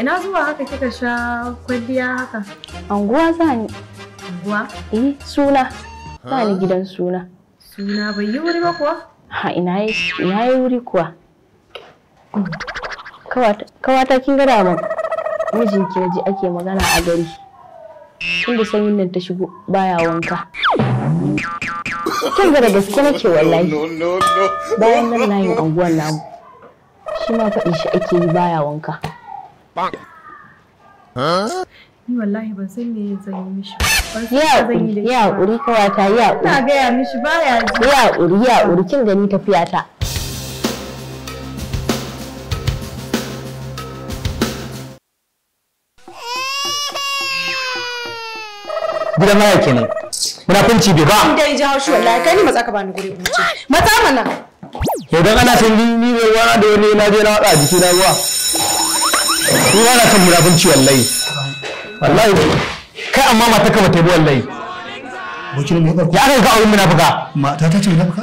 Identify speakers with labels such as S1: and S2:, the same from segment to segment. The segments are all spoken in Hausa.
S1: Ina zuwa haka kika sha kwalliya haka?
S2: Anguwa zani.
S1: Anguwa?
S2: Suna. Zani gidan suna.
S1: Suna bai yi wuri ba kuwa?
S2: Ha ina yi wuri kuwa. Kawata kin ga daman mijinki naji ake magana a gari. Tunda sanyin nan ta shigo baya wanka. Kin ga da gaske nake wallahi. Bayan nan layin anguwan namu. Shi ma faɗin shi ake yi baya wanka.
S1: Ni wallahi ban san me zan yi mishi.
S2: Ya haƙuri kawata ya haƙuri.
S1: Ina gaya mishi baya ji.
S2: Ya haƙuri kin gani tafiya ta.
S3: Gidan maya kenan. Munafunci bai ba.
S1: In dai ji haushi wallahi kai ni matsa ka bani guri in ce. Matsa mana.
S3: Yau dan ana san ni ne wani da wani na je na wada jiki na ruwa. Ni wani san munafunci wallahi. Wallahi kai amma mata ka bata yi wallahi.
S4: Bokin me ka?
S3: Ya aka ga auren munafuka.
S4: Mata ta ce munafuka?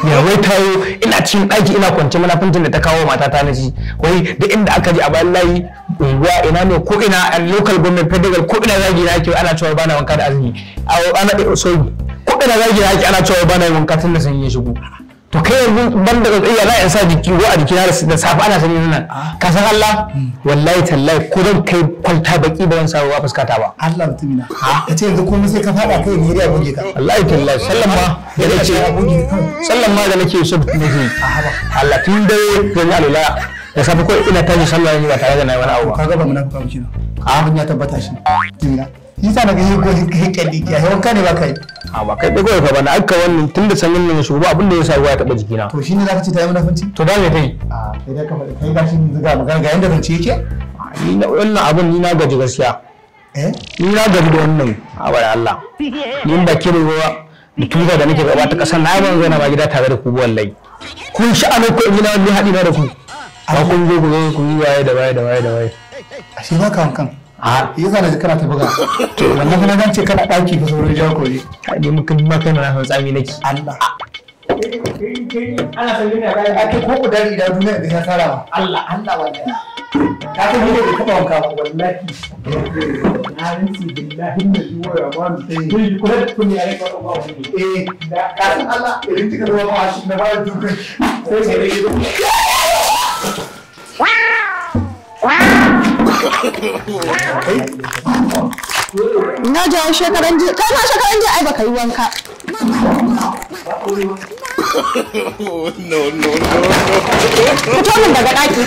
S3: Ya wai tayo ina cikin ɗaki ina kwance munafuncin da ta kawo matata na shi. Wai duk inda aka ji a bayan layi unguwa ina ne ko ina a local government federal ko ina zagi na ake ana cewa bana wanka da azumi. Ana sorry ko ina zagi na ake ana cewa bana wanka tun da sanyi ya shigo. To kai yanzu ban da tsatsiya na in sa jiki ko a jikina da safe ana sanyi nan. Ka san Allah wallahi tallahi ko dan kai kwalta baki ba zan samu fuskata ba.
S4: Allah mutumina. Ka ce yanzu komai sai ka fada kai ne ya buge ka.
S3: Wallahi tallahi sallan ma da nake so nake. Allah tun dai zan yi alula da safe ko ina tashi sallah ne ba tare da nayi wani abu ba.
S4: Ka ga ba munafika ba kenan. Abin ya tabbata shi. Mutumina. Yi sa daga yin gojin kai kalli ya wanka ne ba kai.
S3: Ba kai dai kawai ka bana aka wannan tunda sanyin nan shigo ba abin da ya sa ruwa ya taba jikina.
S4: To shine zaka ce ta yi munafunci?
S3: To da me kai?
S4: Kai da ka faɗi kai gashi zuga magana ga yanda zance yake?
S3: Ni na wannan abin ni na gaji gaskiya. Ni na gaji da wannan abar Allah. Ni ba kire ruwa da tuba da nake gaba ta kasar na ban zo na ba gida tare da ku wallahi. Kun sha'anin ku ina wani haɗi na da ku. Ba kun zo ku yi waye da waye.
S4: Ashe ba ka wankan. Yasa na ji kana ta buga. To wannan kana zan ce kana ɗaki fa sauran jawo kore.
S3: Ni mukan ma kana na tsami nake.
S4: Allah. Ana san yana bayan ake ko kudari da duniya da ya tsara ba. Allah wallahi. Ka ta bude da taba wanka ba wallahi. Na rinsi billahi da yiwo ya ba mu sai. Ni kula da kunni a rika ba wani. Da ka san Allah irin tika ruwa ba shi na ba da dukai. Sai sai
S2: Na ja shekaran jiya, kai ma shekaran jiya ai baka yi wanka. Fito min daga ɗaki.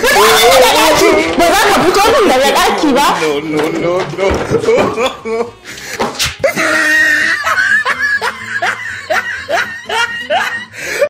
S2: Ba za ka fito min daga ɗaki ba.